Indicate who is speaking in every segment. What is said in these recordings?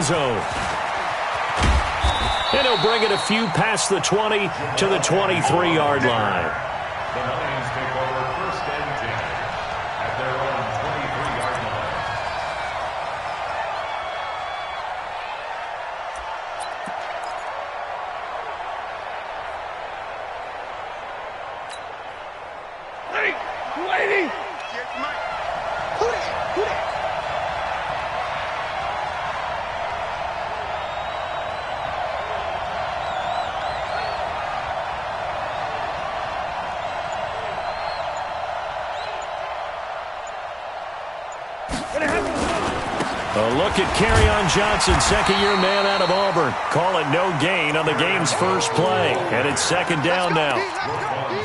Speaker 1: end zone. And he'll bring it a few past the 20 to the 23-yard line.
Speaker 2: The Lions take over 1st and 10 at their own 23-yard line.
Speaker 3: Lady! Who that?
Speaker 1: A look at Kerryon Johnson, second-year man out of Auburn. Call it no gain on the game's first play. And it's 2nd down now.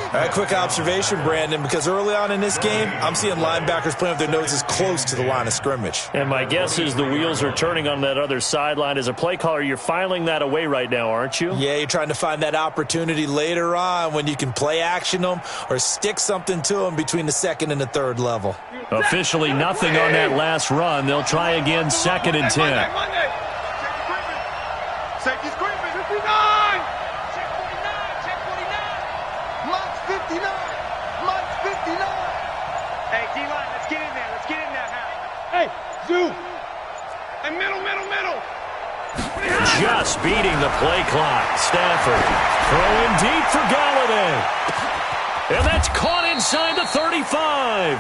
Speaker 4: All right, quick observation, Brandon, because early on in this game, I'm seeing linebackers playing with their noses close to the line of scrimmage.
Speaker 1: And my guess is the wheels are turning on that other sideline. As a play caller, you're filing that away right now, aren't you?
Speaker 4: Yeah, you're trying to find that opportunity later on when you can play action them or stick something to them between the 2nd and the 3rd level.
Speaker 1: Officially nothing on that last run. They'll try again 2nd and 10.
Speaker 3: Safety screaming. 59. Check 49. Check 49. Mike's 59. Mike's 59. Hey, D-line, let's get in there. Let's get in there, Hal. Hey, zoom. And middle.
Speaker 1: Just beating the play clock. Stafford throwing deep for Galladay. And that's caught inside the 35.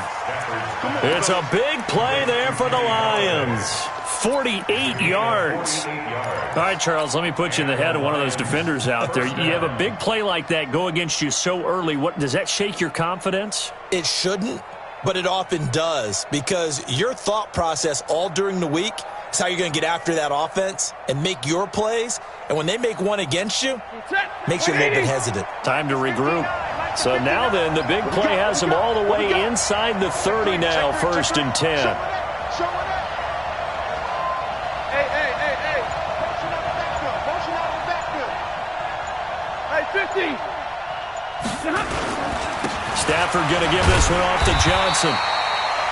Speaker 1: It's a big play there for the Lions. 48 yards. All right, Charles, let me put you in the head of one of those defenders out there. You have a big play like that go against you so early. What does that shake your confidence?
Speaker 4: It shouldn't, but it often does, because your thought process all during the week is how you're going to get after that offense and make your plays. And when they make one against you, makes you a little bit hesitant.
Speaker 1: Time to regroup. So now then, the big play has them all the way inside the 30 now, 1st and 10.
Speaker 3: Hey. Motion out of the backfield. Hey, 50.
Speaker 1: Stafford going to give this one off to Johnson.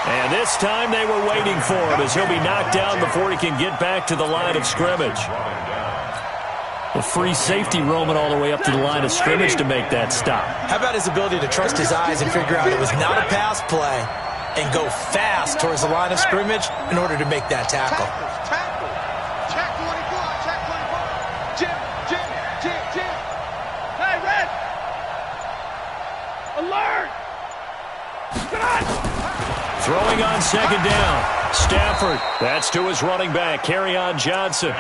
Speaker 1: And this time they were waiting for him as he'll be knocked down before he can get back to the line of scrimmage. A free safety roaming all the way up to the line of scrimmage to make that stop.
Speaker 4: How about his ability to trust his eyes and figure out it was not a pass play and go fast towards the line of scrimmage in order to make that tackle?
Speaker 3: Tackle. Check 24. Jim. Hey, Red. Alert. Come on.
Speaker 1: Throwing on 2nd down. Stafford. That's to his running back, Kerryon Johnson.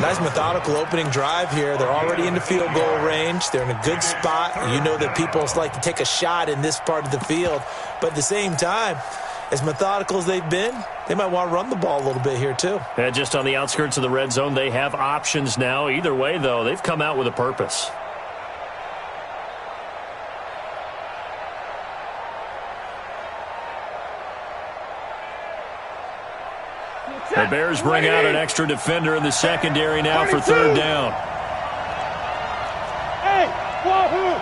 Speaker 4: Nice methodical opening drive here. They're already in the field goal range. They're in a good spot. You know that people like to take a shot in this part of the field. But at the same time, as methodical as they've been, they might want to run the ball a little bit here too.
Speaker 1: And just on the outskirts of the red zone, they have options now. Either way, though, they've come out with a purpose. The Bears bring out an extra defender in the secondary now for 3rd down.
Speaker 3: Hey, wahoo!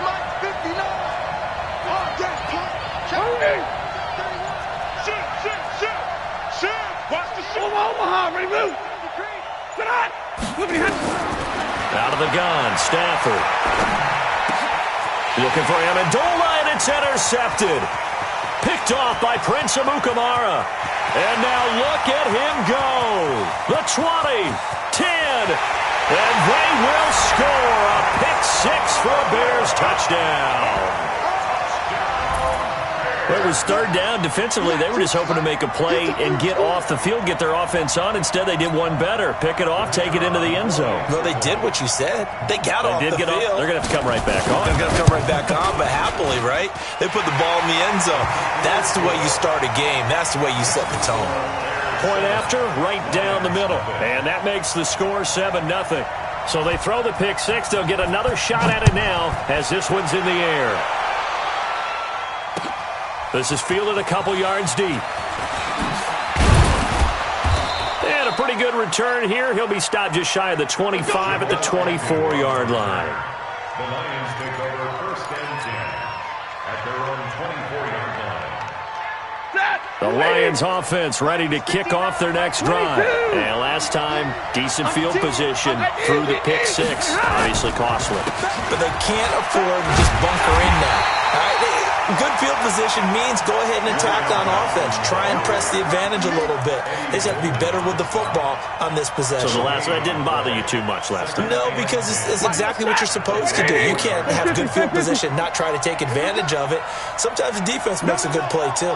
Speaker 3: Mike 59. Oh, Shoot! Watch the shoot! Omaha, ready, move! Sit on!
Speaker 1: Out of the gun, Stafford. Looking for Amendola, and it's intercepted. Picked off by Prince Amukamara. And now look at him go. The 20, 10, and they will score a pick-6 for a Bears touchdown. Well, it was 3rd down. Defensively, they were just hoping to make a play and get off the field, get their offense on. Instead, they did one better. Pick it off, take it into the end zone.
Speaker 4: Well, they did what you said. They got off the field.
Speaker 1: They're going to have to come right back on.
Speaker 4: They're going to come right back on, but happily, right? They put the ball in the end zone. That's the way you start a game. That's the way you set the tone.
Speaker 1: Point after, right down the middle. And that makes the score 7-0. So they throw the pick-6. They'll get another shot at it now as this one's in the air. This is fielded a couple yards deep. And a pretty good return here. He'll be stopped just shy of the 25 at the 24-yard line.
Speaker 2: The Lions take over 1st and 10 at their own 24-yard line.
Speaker 1: The Lions offense ready to kick off their next drive. And last time, decent field position through the pick six. Obviously costly.
Speaker 4: But they can't afford to just bunker in now. All right? Good field position means go ahead and attack on offense. Try and press the advantage a little bit. They just have to be better with the football on this possession.
Speaker 1: So the last one didn't bother you too much last time?
Speaker 4: No, because it's exactly what you're supposed to do. You can't have good field position, not try to take advantage of it. Sometimes the defense makes a good play, too.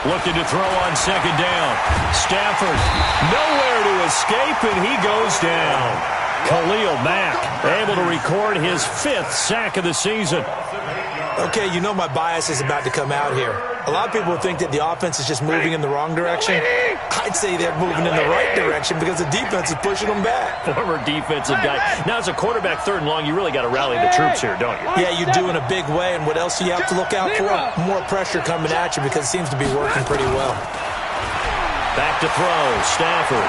Speaker 1: Looking to throw on second down. Stafford nowhere to escape, and he goes down. Khalil Mack able to record his 5th sack of the season.
Speaker 4: Okay, you know my bias is about to come out here. A lot of people think that the offense is just moving in the wrong direction. I'd say they're moving in the right direction because the defense is pushing them back.
Speaker 1: Former defensive guy. Now, as a quarterback, 3rd and long, you really got to rally the troops here, don't you?
Speaker 4: Yeah, you do in a big way. And what else do you have to look out for? More pressure coming at you because it seems to be working pretty well.
Speaker 1: Back to throw. Stafford.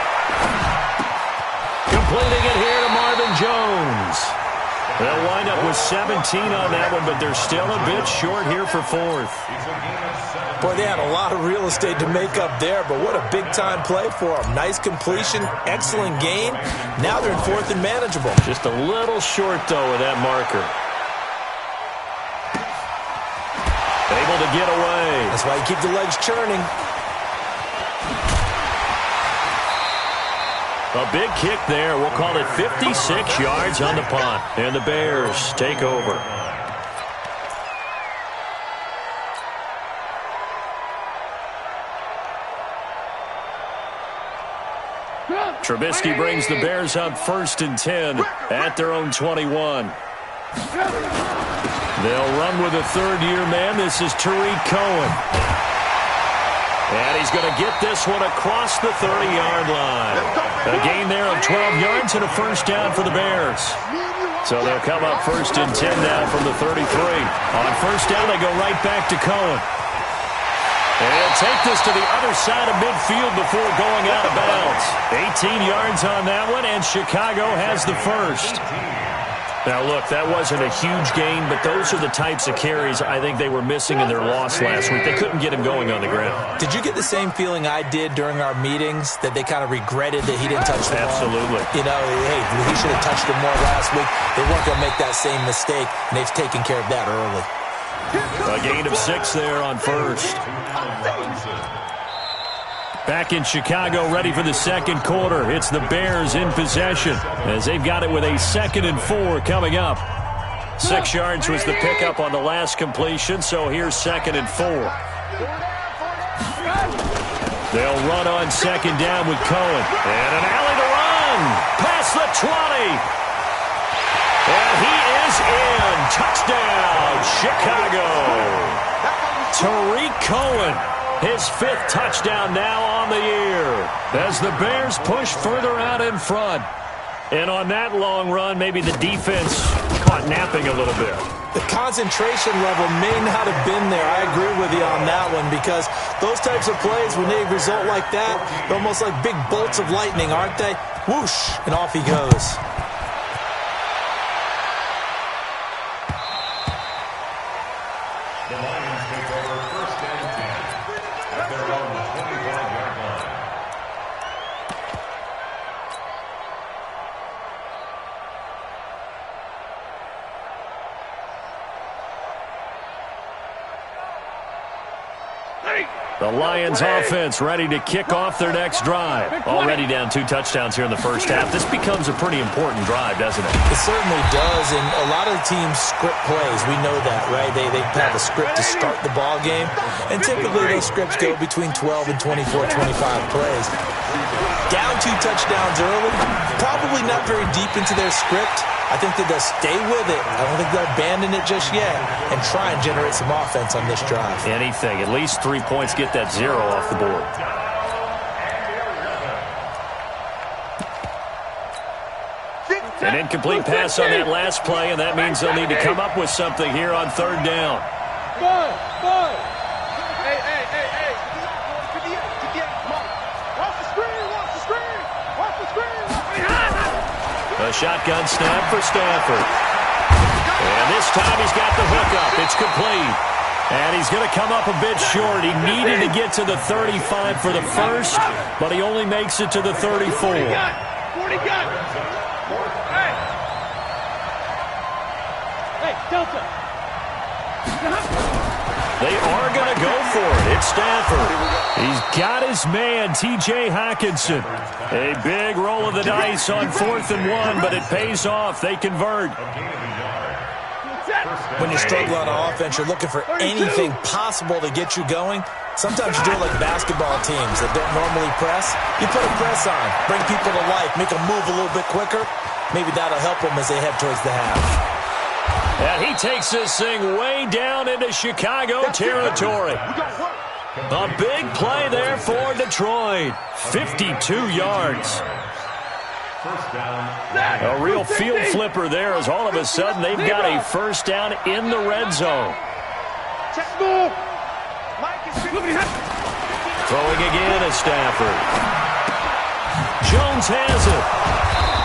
Speaker 1: Completing it here to Marvin Jones. They'll wind up with 17 on that one, but they're still a bit short here for 4th.
Speaker 4: Boy, they had a lot of real estate to make up there, but what a big-time play for them. Nice completion, excellent gain. Now they're in 4th and manageable.
Speaker 1: Just a little short, though, with that marker. Able to get away.
Speaker 4: That's why you keep the legs churning.
Speaker 1: A big kick there. We'll call it 56 yards on the punt. And the Bears take over. Trubisky brings the Bears up 1st and 10 at their own 21. They'll run with a 3rd-year man. This is Tariq Cohen. And he's going to get this one across the 30-yard line. A gain there of 12 yards and a 1st down for the Bears. So they'll come up 1st and 10 now from the 33. On 1st down, they go right back to Cohen. And he'll take this to the other side of midfield before going out of bounds. 18 yards on that one, and Chicago has the 1st. Now, look, that wasn't a huge gain, but those are the types of carries I think they were missing in their loss last week. They couldn't get him going on the ground.
Speaker 4: Did you get the same feeling I did during our meetings, that they kind of regretted that he didn't touch the ball?
Speaker 1: Absolutely.
Speaker 4: You know, hey, he should have touched it more last week. They weren't going to make that same mistake, and they've taken care of that early.
Speaker 1: A gain of 6 there on 1st. Back in Chicago, ready for the 2nd quarter. It's the Bears in possession as they've got it with a 2nd and 4 coming up. 6 yards was the pickup on the last completion, so here's 2nd and 4. They'll run on 2nd down with Cohen. And an alley to run. Past the 20. And he is in. Touchdown, Chicago. Tariq Cohen. His 5th touchdown now on the year as the Bears push further out in front. And on that long run, maybe the defense caught napping a little bit.
Speaker 4: The concentration level may not have been there. I agree with you on that one because those types of plays, when they result like that, they're almost like big bolts of lightning, aren't they? Whoosh, and off he goes.
Speaker 2: The Lions take over 1st and 10 at their own 25-yard line.
Speaker 1: The Lions offense ready to kick off their next drive. Already down 2 touchdowns here in the 1st half. This becomes a pretty important drive, doesn't it?
Speaker 4: It certainly does, and a lot of the teams script plays. We know that, right? They have a script to start the ball game, and typically those scripts go between 12 and 24, 25 plays. Down 2 touchdowns early, probably not very deep into their script. I think that they'll stay with it. I don't think they'll abandon it just yet and try and generate some offense on this drive.
Speaker 1: Anything. At least 3 points, get that 0 off the board. An incomplete pass on that last play, and that means they'll need to come up with something here on 3rd down. A shotgun snap for Stafford. And time he's got the hookup. It's complete. And he's going to come up a bit short. He needed to get to the 35 for the first, but he only makes it to the 34.
Speaker 3: 40 gun. Hey, Delta.
Speaker 1: They are going to go for it. It's Stafford. He's got his man, T.J. Hockenson. A big roll of the dice on 4th and 1, but it pays off. They convert.
Speaker 4: When you struggle on offense, you're looking for anything possible to get you going. Sometimes you do it like basketball teams that don't normally press. You put a press on, bring people to life, make them move a little bit quicker. Maybe that'll help them as they head towards the half.
Speaker 1: And he takes this thing way down into Chicago territory. A big play there for Detroit. 52 yards. A real field flipper there as all of a sudden they've got a first down in the red zone. Throwing again is Stafford. Jones has it.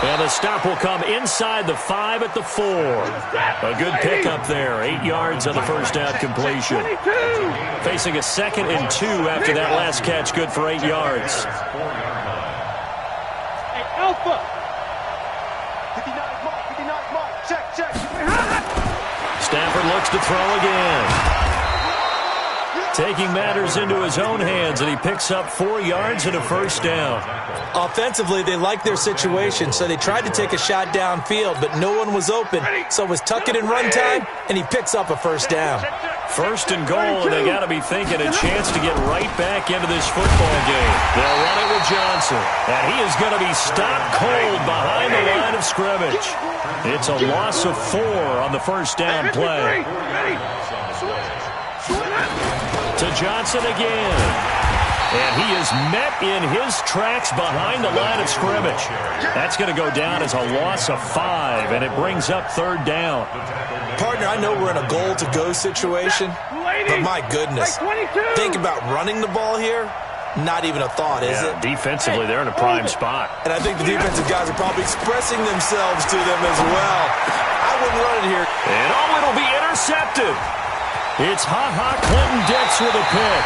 Speaker 1: And the stop will come inside the 5 at the 4. A good pickup there. 8 yards on the first down completion. Facing a 2nd and 2 after that last catch. Good for 8 yards.
Speaker 3: Alpha. 59 mark. Check.
Speaker 1: Stafford looks to throw again. Taking matters into his own hands, and he picks up 4 yards and a first down.
Speaker 4: Offensively, they liked their situation, so they tried to take a shot downfield, but no one was open. So it was tuck it in run time, and he picks up a first down.
Speaker 1: First and goal, and they got to be thinking a chance to get right back into this football game. They'll run it with Johnson, and he is going to be stopped cold behind the line of scrimmage. It's a loss of 4 on the first down play. To Johnson again. And he is met in his tracks behind the line of scrimmage. That's going to go down as a loss of 5, and it brings up 3rd down.
Speaker 4: Partner, I know we're in a goal-to-go situation, but my goodness, think about running the ball here. Not even a thought, is it?
Speaker 1: Defensively, they're in a prime spot.
Speaker 4: And I think the defensive guys are probably expressing themselves to them as well. I wouldn't run it here.
Speaker 1: And it'll be intercepted. It's Clinton-Dix with a pick.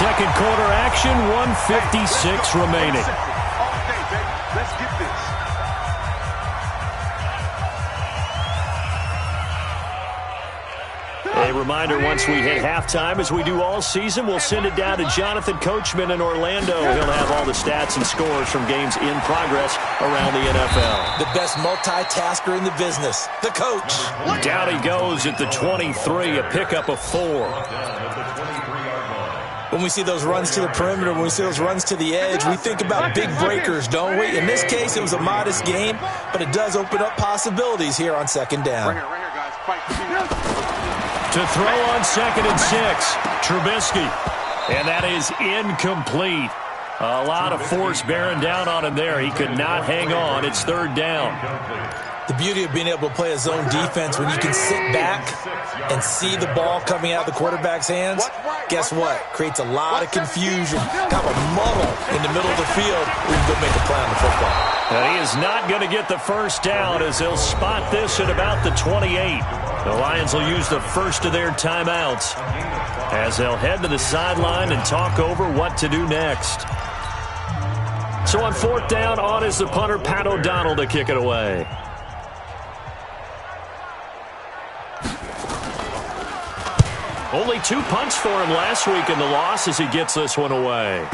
Speaker 1: Second quarter action, 1:56 remaining.
Speaker 3: Let's get this.
Speaker 1: A reminder, once we hit halftime, as we do all season, we'll send it down to Jonathan Coachman in Orlando. He'll have all the stats and scores from games in progress around the NFL.
Speaker 4: The best multitasker in the business, the coach.
Speaker 1: Down he goes at the 23, a pickup of 4.
Speaker 4: When we see those runs to the perimeter, when we see those runs to the edge, we think about big breakers, don't we? In this case, it was a modest game, but it does open up possibilities here on 2nd down.
Speaker 1: To throw on 2nd and 6, Trubisky. And that is incomplete. A lot of force bearing down on him there. He could not hang on. It's 3rd down.
Speaker 4: The beauty of being able to play a zone defense when you can sit back and see the ball coming out of the quarterback's hands, guess what? Creates a lot of confusion, kind of a muddle in the middle of the field where you can go make a play on the football.
Speaker 1: And he is not going to get the first down as they'll spot this at about the 28. The Lions will use the first of their timeouts as they'll head to the sideline and talk over what to do next. So on 4th down, on is the punter, Pat O'Donnell, to kick it away. Only 2 punts for him last week in the loss as he gets this one away.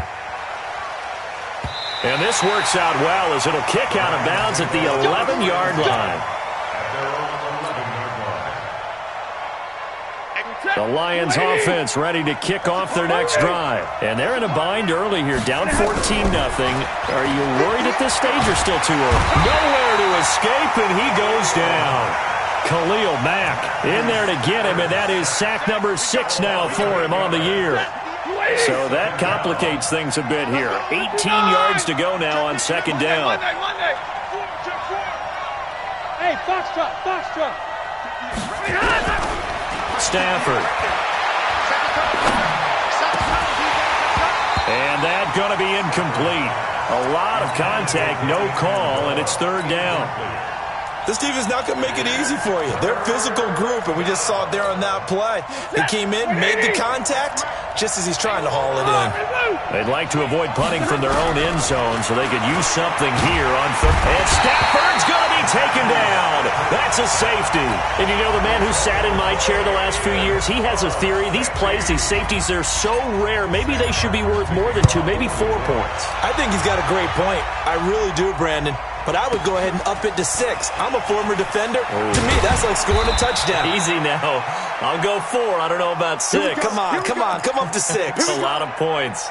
Speaker 1: And this works out well as it'll kick out of bounds at the 11-yard line. The Lions offense ready to kick off their next drive. And they're in a bind early here, down 14-0. Are you worried at this stage or still too early? Nowhere to escape, and he goes down. Khalil Mack in there to get him, and that is sack number 6 now for him on the year. So that complicates things a bit here. 18 yards to go now on 2nd down.
Speaker 3: Hey, Foxtrot.
Speaker 1: Stafford. And that's going to be incomplete. A lot of contact, no call, and it's 3rd down.
Speaker 4: This defense is not going to make it easy for you. They're a physical group, and we just saw it there on that play. They came in, made the contact, just as he's trying to haul it in.
Speaker 1: They'd like to avoid punting from their own end zone, so they could use something here on third. And Stafford's going to be taken down. That's a safety. And you know, the man who sat in my chair the last few years, he has a theory. These plays, these safeties, they're so rare. Maybe they should be worth more than 2, maybe 4 points.
Speaker 4: I think he's got a great point. I really do, Brandon. But I would go ahead and up it to 6. I'm a former defender. Oh. To me, that's like scoring a touchdown.
Speaker 1: Easy now. I'll go 4. I don't know about 6.
Speaker 4: Come on. Come up to 6.
Speaker 1: That's a lot of points.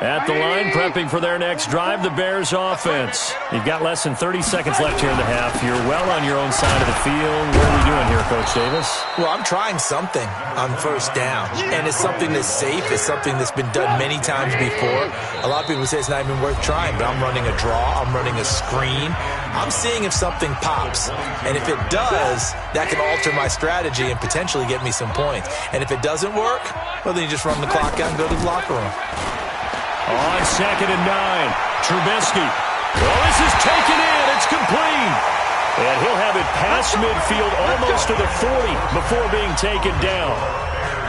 Speaker 1: At the line, prepping for their next drive, the Bears offense. You've got less than 30 seconds left here in the half. You're well on your own side of the field. What are we doing here, Coach Davis?
Speaker 4: Well, I'm trying something on first down, and it's something that's safe. It's something that's been done many times before. A lot of people say it's not even worth trying, but I'm running a draw. I'm running a screen. I'm seeing if something pops, and if it does, that can alter my strategy and potentially get me some points. And if it doesn't work, well, then you just run the clock out and go to the locker room.
Speaker 1: On 2nd and 9, Trubisky. Well, this is taken in. It's complete. And he'll have it past midfield almost to the 40 before being taken down.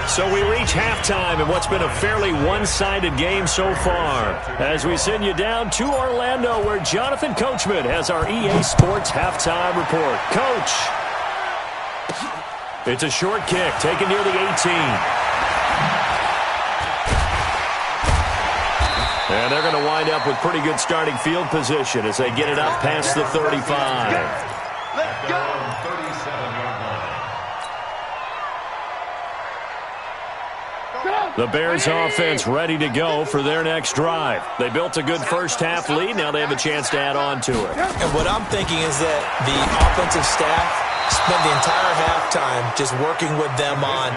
Speaker 1: So we reach halftime in what's been a fairly one-sided game so far. As we send you down to Orlando, where Jonathan Coachman has our EA Sports halftime report. Coach. It's a short kick taken near the 18. And they're going to wind up with pretty good starting field position as they get it up past the 35.
Speaker 2: Let's go. 37-yard line.
Speaker 1: The Bears offense ready to go for their next drive. They built a good first-half lead. Now they have a chance to add on to it.
Speaker 4: And what I'm thinking is that the offensive staff spent the entire halftime just working with them on,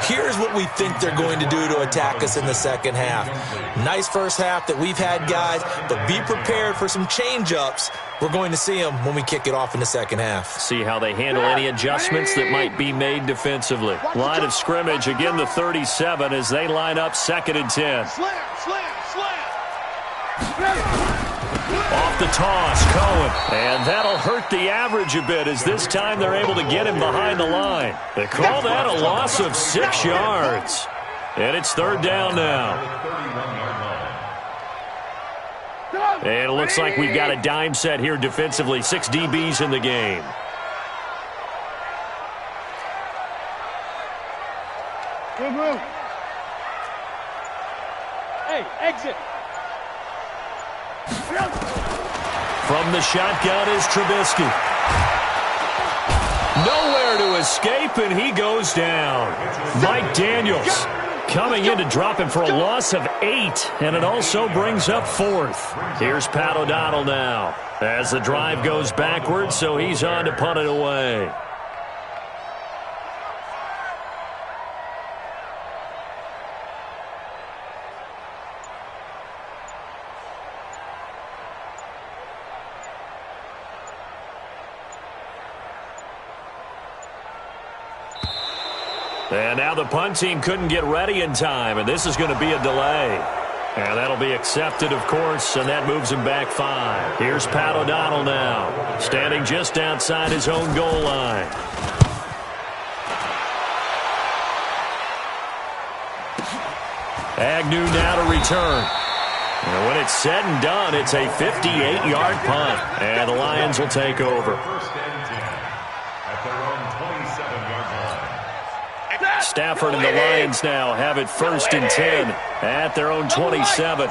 Speaker 4: here's what we think they're going to do to attack us in the second half. Nice first half that we've had, guys, but be prepared for some change-ups. We're going to see them when we kick it off in the second half.
Speaker 1: See how they handle any adjustments that might be made defensively. Line of scrimmage, again the 37 as they line up 2nd and 10.
Speaker 3: Slam.
Speaker 1: Off the toss, Cohen. And that'll hurt the average a bit as this time they're able to get him behind the line. They call that a loss of 6 yards. And it's 3rd down now. And it looks like we've got a dime set here defensively. 6 DBs in the game.
Speaker 3: Good move. Hey, exit.
Speaker 1: From the shotgun is Trubisky. Nowhere to escape, and he goes down. Mike Daniels coming in to drop him for a loss of 8, and it also brings up 4th. Here's Pat O'Donnell now as the drive goes backwards, so he's on to punt it away. And now the punt team couldn't get ready in time, and this is going to be a delay. And that'll be accepted, of course, and that moves him back 5. Here's Pat O'Donnell now, standing just outside his own goal line. Agnew now to return. And when it's said and done, it's a 58-yard punt, and the Lions will take over. Stafford and the Lions now have it 1st and 10 at their own 27.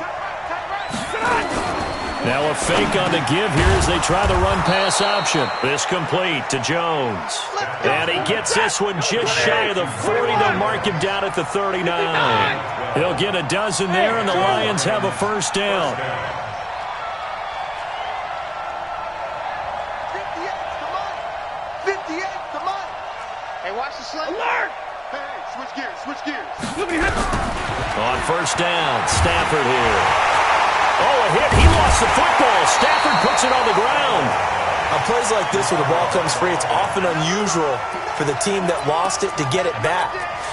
Speaker 1: Now a fake on the give here as they try the run-pass option. This complete to Jones. And he gets this one just shy of the 40. They'll mark him down at the 39. He'll get a dozen there, and the Lions have a 1st down.
Speaker 3: 58, come on. Hey, watch the slide. Alert! Hey, switch gears.
Speaker 1: On 1st down, Stafford here. Oh, a hit. He lost the football. Stafford puts it on the ground.
Speaker 4: On plays like this where the ball comes free, it's often unusual for the team that lost it to get it back.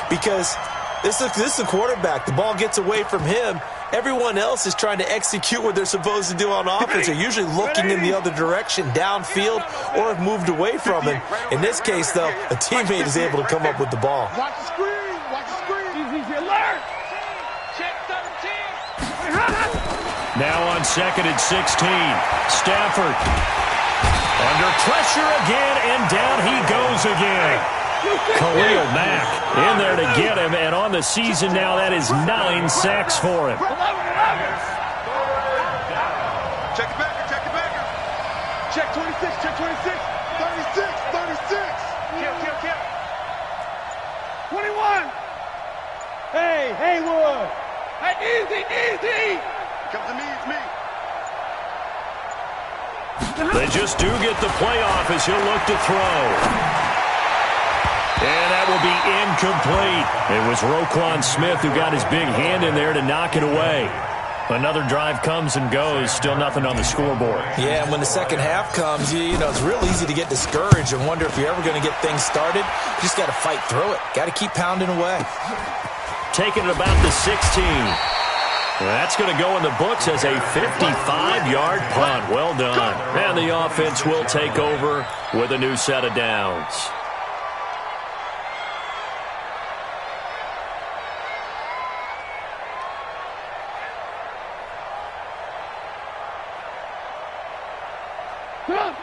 Speaker 4: Because this is a quarterback. The ball gets away from him, Everyone else is trying to execute what they're supposed to do on offense. They're usually looking in the other direction, downfield, or have moved away from it. In this case, though, a teammate is able to come up with the ball.
Speaker 3: Watch the screen. Watch the screen. Easy alert. Check 13.
Speaker 1: Now on 2nd and 16. Stafford. Under pressure again, and down he goes again. Khalil Mack in there to get him, and on the season now, that is 9 sacks for him.
Speaker 3: Check it back. Check it back. Check 26. Check 26. 36. 36. Kill. 21. Hey, Haywood. Hey, easy. Come to me, it's me.
Speaker 1: They just do get the playoff as he'll look to throw. And that will be incomplete. It was Roquan Smith who got his big hand in there to knock it away. Another drive comes and goes, still nothing on the scoreboard.
Speaker 4: Yeah, and when the second half comes, you know, it's real easy to get discouraged and wonder if you're ever going to get things started. You just got to fight through it. Got to keep pounding away.
Speaker 1: Taking it about the 16. That's going to go in the books as a 55-yard punt. Well done. And the offense will take over with a new set of downs.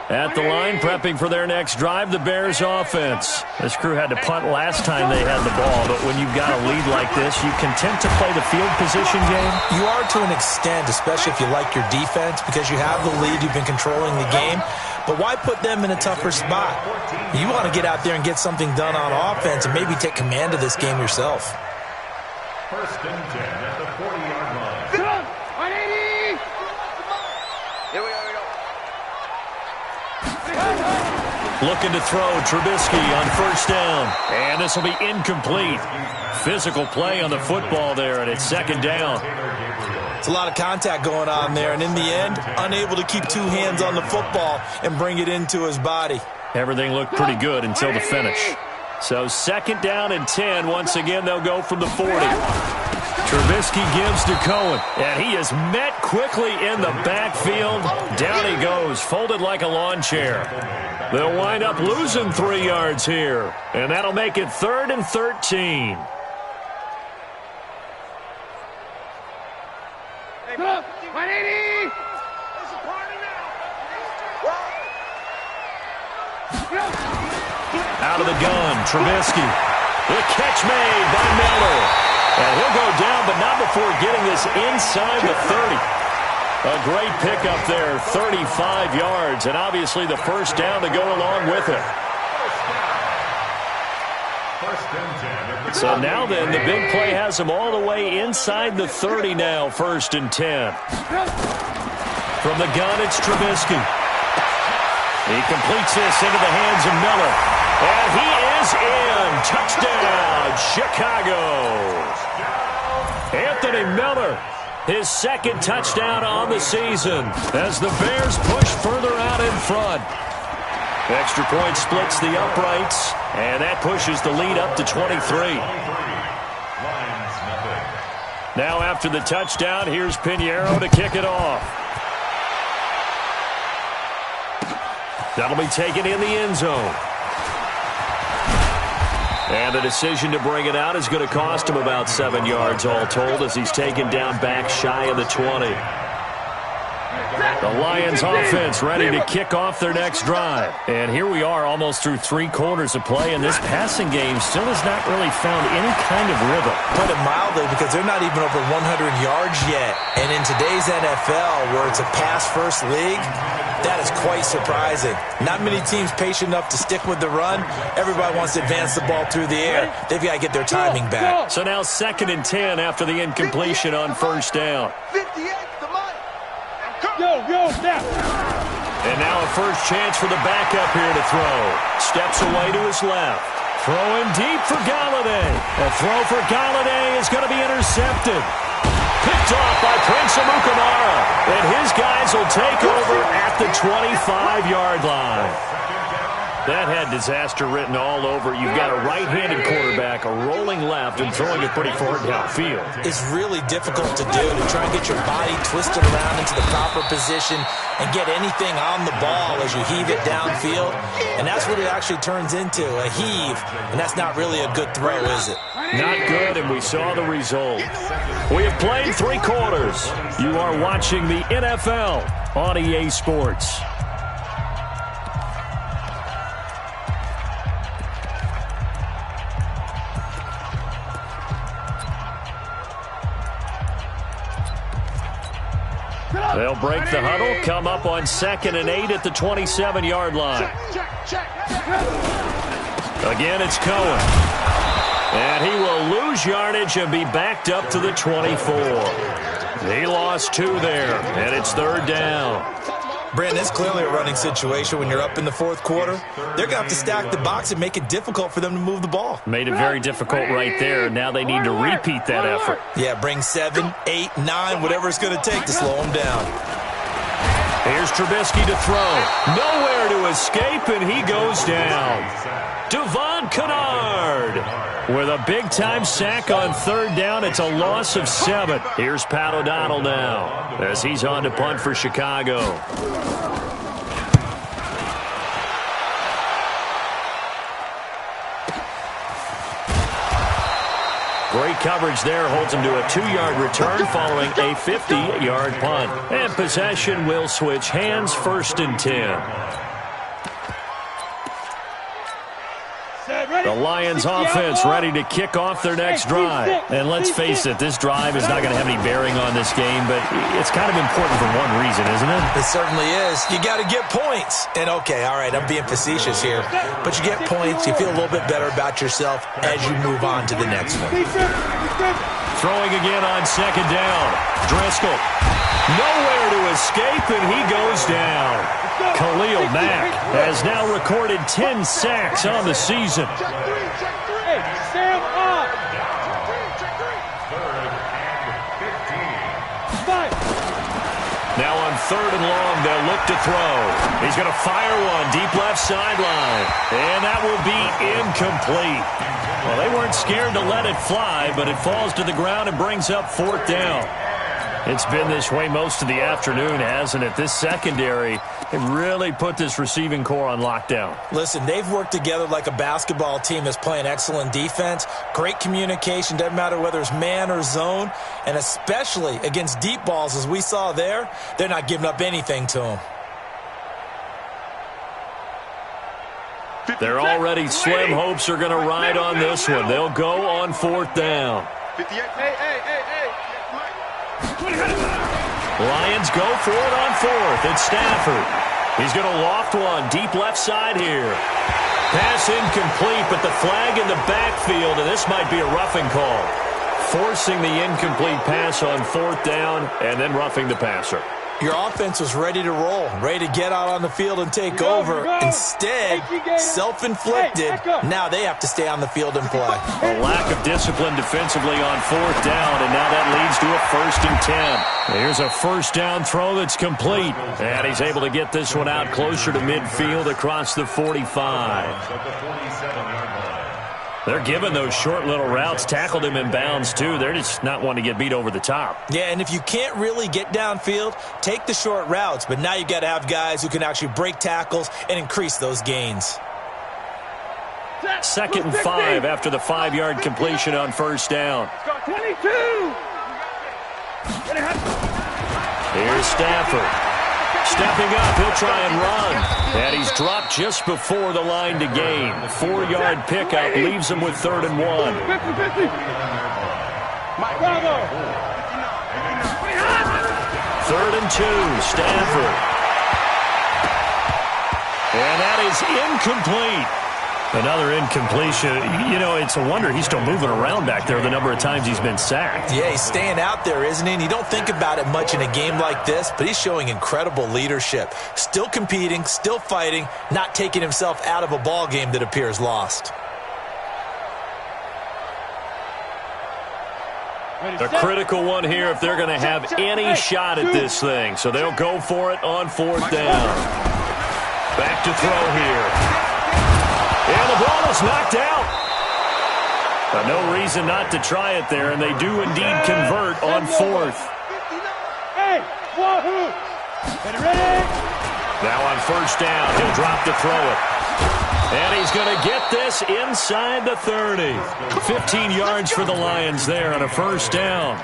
Speaker 1: At the line, prepping for their next drive, the Bears offense. This crew had to punt last time they had the ball, but when you've got a lead like this, you content to play the field position game?
Speaker 4: You are to an extent, especially if you like your defense, because you have the lead, you've been controlling the game. But why put them in a tougher spot? You want to get out there and get something done on offense and maybe take command of this game yourself.
Speaker 2: 1st and 10 at the 40-yard line.
Speaker 3: 180. Here we go.
Speaker 1: Looking to throw, Trubisky on 1st down. And this will be incomplete. Physical play on the football there, and it's 2nd down.
Speaker 4: It's a lot of contact going on there, and in the end, unable to keep two hands on the football and bring it into his body.
Speaker 1: Everything looked pretty good until the finish. So 2nd down and 10. Once again, they'll go from the 40. Trubisky gives to Cohen, and he is met quickly in the backfield. Down he goes, folded like a lawn chair. They'll wind up losing 3 yards here, and that'll make it 3rd and 13.
Speaker 3: Hey, 180. It's a party now.
Speaker 1: Out of the gun, Trubisky. The catch made by Miller. And he'll go down, but not before getting this inside the 30. A great pickup there, 35 yards, and obviously the 1st down to go along with it. So now then, the big play has him all the way inside the 30 now, 1st and 10. From the gun, it's Trubisky. He completes this into the hands of Miller. And he is in. Touchdown, Chicago. Anthony Miller, his 2nd touchdown on the season as the Bears push further out in front. Extra point splits the uprights, and that pushes the lead up to 23. Now after the touchdown, here's Pinheiro to kick it off. That'll be taken in the end zone. And the decision to bring it out is going to cost him about 7 yards all told as he's taken down back shy of the 20. The Lions offense ready to kick off their next drive. And here we are almost through 3 quarters of play, and this passing game still has not really found any kind of rhythm.
Speaker 4: Put it mildly, because they're not even over 100 yards yet. And in today's NFL, where it's a pass-first league, that is quite surprising. Not many teams patient enough to stick with the run. Everybody wants to advance the ball through the air. They've got to get their timing back.
Speaker 1: So now 2nd and 10 after the incompletion on 1st down.
Speaker 3: 58 to Mike. Go, now.
Speaker 1: And now a first chance for the backup here to throw. Steps away to his left. Throwing deep for Galladay. A throw for Galladay is going to be intercepted. Picked off by Prince Amukamara. And his guys will take over at the 25-yard line. That had disaster written all over it. You've got a right-handed quarterback, a rolling left, and throwing it pretty far downfield.
Speaker 4: It's really difficult to do, to try and get your body twisted around into the proper position and get anything on the ball as you heave it downfield. And that's what it actually turns into, a heave. And that's not really a good throw, is it?
Speaker 1: Not good, and we saw the result. We have played 3 quarters. You are watching the NFL on EA Sports. They'll break the huddle, come up on 2nd and 8 at the 27-yard line. Again, it's Cohen. And he will lose yardage and be backed up to the 24. He lost 2 there, and it's 3rd down.
Speaker 4: Brandon, it's clearly a running situation when you're up in the 4th quarter. They're going to have to stack the box and make it difficult for them to move the ball.
Speaker 1: Made it very difficult right there. Now they need to repeat that effort.
Speaker 4: Yeah, bring 7, 8, 9, whatever it's going to take to slow them down.
Speaker 1: Here's Trubisky to throw. Nowhere to escape, and he goes down. Devon Kennard with a big-time sack on 3rd down. It's a loss of 7. Here's Pat O'Donnell now as he's on to punt for Chicago. Great coverage there, holds him to a 2-yard return following a 50-yard punt. And possession will switch hands, 1st and 10. The Lions offense ready to kick off their next drive. And let's face it, this drive is not going to have any bearing on this game, but it's kind of important for one reason, isn't it?
Speaker 4: It certainly is. You got to get points. And okay, all right, I'm being facetious here, but you get points, you feel a little bit better about yourself as you move on to the next one.
Speaker 1: Throwing again on 2nd down. Driscoll. Nowhere to escape, and he goes down. Khalil Mack has now recorded 10 sacks on the season.
Speaker 3: Hey, Sam up.
Speaker 2: 3rd and 15.
Speaker 1: Now on 3rd and long, they'll look to throw. He's going to fire one deep left sideline, and that will be incomplete. Well, they weren't scared to let it fly, but it falls to the ground and brings up 4th down. It's been this way most of the afternoon, hasn't it? This secondary, it really put this receiving core on lockdown.
Speaker 4: Listen, they've worked together like a basketball team that's playing excellent defense. Great communication, doesn't matter whether it's man or zone. And especially against deep balls, as we saw there, they're not giving up anything to them.
Speaker 1: Their already slim hopes are going to ride on this one. They'll go on 4th down.
Speaker 3: 58. Hey.
Speaker 1: Lions go for it on 4th. It's Stafford. He's going to loft one deep left side here. Pass incomplete, but the flag in the backfield, and this might be a roughing call. Forcing the incomplete pass on 4th down and then roughing the passer.
Speaker 4: Your offense was ready to roll, ready to get out on the field and take over. Instead, self-inflicted, now they have to stay on the field and play.
Speaker 1: A lack of discipline defensively on 4th down, and now that leads to a 1st and 10. Here's a 1st down throw that's complete, and he's able to get this one out closer to midfield across the 45. They're giving those short little routes, tackled him in bounds too. They're just not wanting to get beat over the top.
Speaker 4: Yeah, and if you can't really get downfield, take the short routes. But now you've got to have guys who can actually break tackles and increase those gains.
Speaker 1: 2nd and 5 after the 5-yard completion on 1st down.
Speaker 3: 22.
Speaker 1: Here's Stafford. Stepping up, he'll try and run. And he's dropped just before the line to gain. 4-yard pickup leaves him with 3rd and 1. 3rd and 2, Stafford. And that is incomplete. Another incompletion. You know, it's a wonder he's still moving around back there the number of times he's been sacked.
Speaker 4: Yeah, he's staying out there, isn't he? And you don't think about it much in a game like this, but he's showing incredible leadership. Still competing, still fighting, not taking himself out of a ball game that appears lost.
Speaker 1: A critical one here if they're going to have any shot at this thing. So they'll go for it on 4th down. Back to throw here. ball's knocked out. But no reason not to try it there, and they do indeed convert on fourth.
Speaker 3: Hey, wahoo! Ready?
Speaker 1: Now on first down, he'll drop to throw it. And he's going to get this inside the 30. 15 yards for the Lions there on a first down.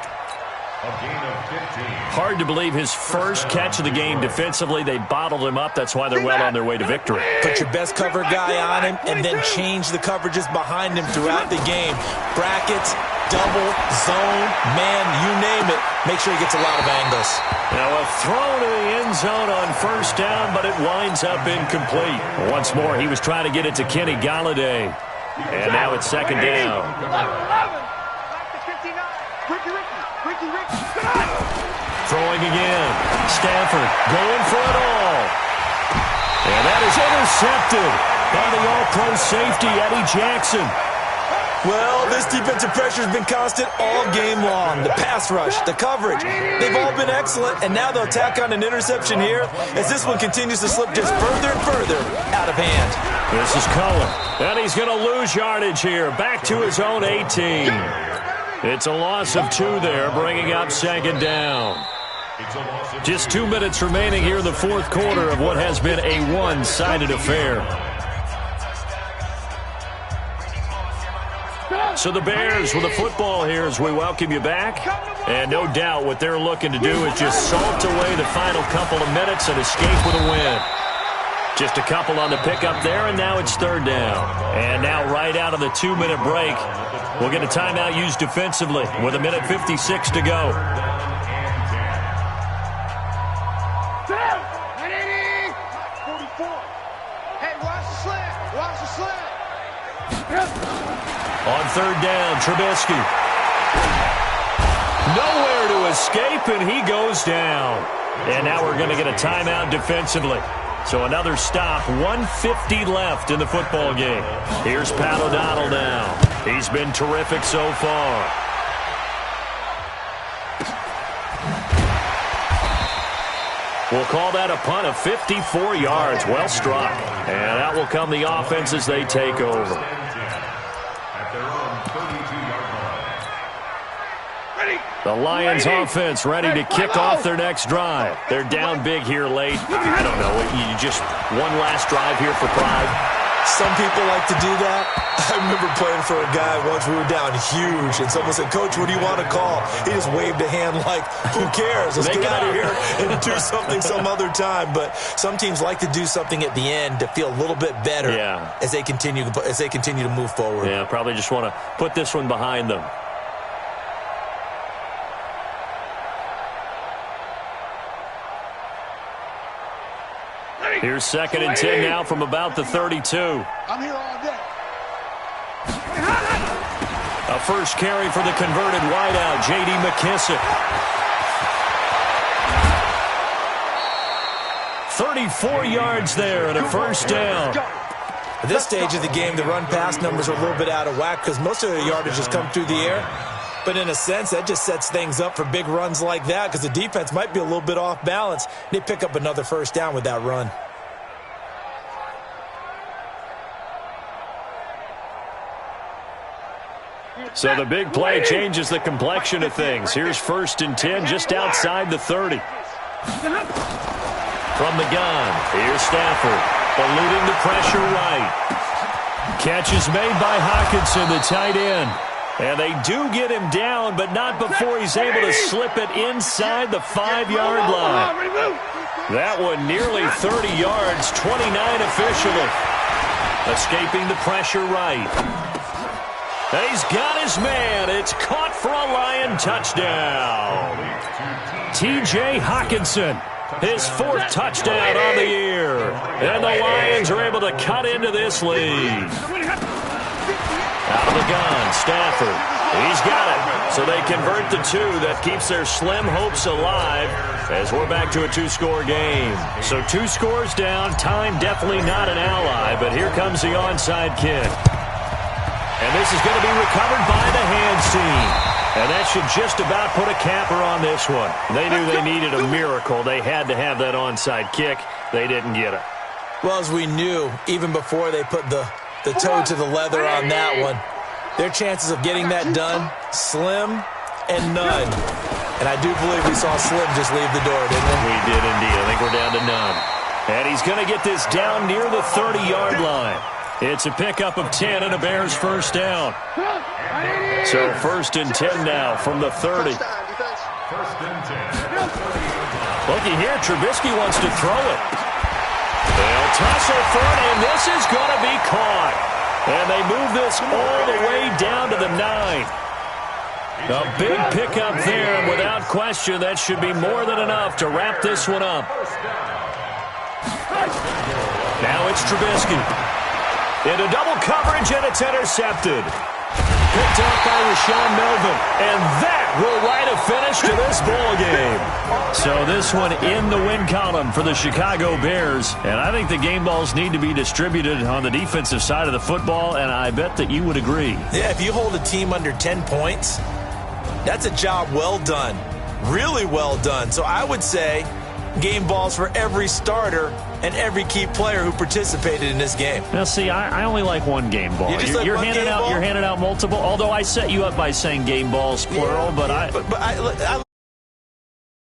Speaker 1: Hard to believe his first catch of the game defensively. They bottled him up. That's why they're well on their way to victory.
Speaker 4: Put your best cover guy on him and then change the coverages behind him throughout the game. Brackets, double, zone, man, you name it. Make sure he gets a lot of angles.
Speaker 1: Now a throw to the end zone on first down, but it winds up incomplete. Once more, he was trying to get it to Kenny Galladay. And now it's second down. Throwing again. Stafford going for it all. And that is intercepted by the all-pro safety, Eddie Jackson.
Speaker 4: Well, this defensive pressure has been constant all game long. The pass rush, the coverage, they've all been excellent, and now they'll tack on an interception here as this one continues to slip just further and further out of hand.
Speaker 1: This is Cullen, and he's going to lose yardage here, back to his own 18. It's a loss of 2 there, bringing up second down. Just 2 minutes remaining here in the fourth quarter of what has been a one-sided affair. So the Bears with the football here as we welcome you back. And no doubt what they're looking to do is just salt away the final couple of minutes and escape with a win. Just a couple on the pickup there, and now it's third down. And now right out of the 2-minute break, we'll get a timeout used defensively with 1:56 to go.
Speaker 3: Hey, watch the slant. Watch the slant.
Speaker 1: On third down, Trubisky. Nowhere to escape, and he goes down. And now we're going to get a timeout defensively. So another stop, 1:50 left in the football game. Here's Pat O'Donnell now. He's been terrific so far. We'll call that a punt of 54 yards. Well struck. And out will come the offense as they take over. The Lions offense ready to kick off their next drive. They're down big here late. I don't know. You just one last drive here for pride.
Speaker 4: Some people like to do that. I remember playing for a guy once. We were down huge, and someone said, "Coach, what do you want to call?" He just waved a hand like, "Who cares? Let's get out of here and do something some other time." But some teams like to do something at the end to feel a little bit better as they continue to move forward.
Speaker 1: Yeah, probably just want to put this one behind them. Here's second and 10 now from about the 32.
Speaker 3: I'm here all day.
Speaker 1: A first carry for the converted wideout, J.D. McKissick. 34 yards there and a first down.
Speaker 4: At this stage of the game, the run-pass numbers are a little bit out of whack because most of their yardage has come through the air. But in a sense, that just sets things up for big runs like that because the defense might be a little bit off balance. They pick up another first down with that run.
Speaker 1: So the big play changes the complexion of things. Here's first and 10 just outside the 30. From the gun, here's Stafford, eluding the pressure right. Catch is made by Hockenson, the tight end. And they do get him down, but not before he's able to slip it inside the 5-yard line. That one nearly 30 yards, 29 officially. Escaping the pressure right. And he's got his man. It's caught for a Lion touchdown. T.J. Hockenson, his 4th touchdown on the year. And the Lions are able to cut into this lead. Out of the gun, Stafford. He's got it. So they convert the 2. That keeps their slim hopes alive as we're back to a 2-score game. So 2 scores down. Time definitely not an ally, but here comes the onside kick. And this is going to be recovered by the hands team. And that should just about put a capper on this one. They knew they needed a miracle. They had to have that onside kick. They didn't get it.
Speaker 4: Well, as we knew, even before they put the the toe to the leather on that one. Their chances of getting that done, slim and none. And I do believe we saw Slim just leave the door, didn't we?
Speaker 1: We did indeed. I think we're down to none. And he's going to get this down near the 30-yard line. It's a pickup of 10 and a Bears first down. So 1st and 10 now from the 30.
Speaker 2: 1st and 10.
Speaker 1: Looky here, Trubisky wants to throw it. They'll tussle for it, and this is going to be caught. And they move this all the way down to the 9. A big pickup there, and without question, that should be more than enough to wrap this one up. Now it's Trubisky. Into double coverage, and it's intercepted. Picked up by Rashawn Melvin. And that will write a finish to this ball game. So this one in the win column for the Chicago Bears. And I think the game balls need to be distributed on the defensive side of the football, and I bet that you would agree.
Speaker 4: Yeah, if you hold a team under 10 points, that's a job well done. Really well done. So I would say game balls for every starter and every key player who participated in this game.
Speaker 1: Now, see, I only like one game ball. You're handing out multiple. Although I set you up by saying game balls plural,
Speaker 4: yeah,
Speaker 1: but
Speaker 4: I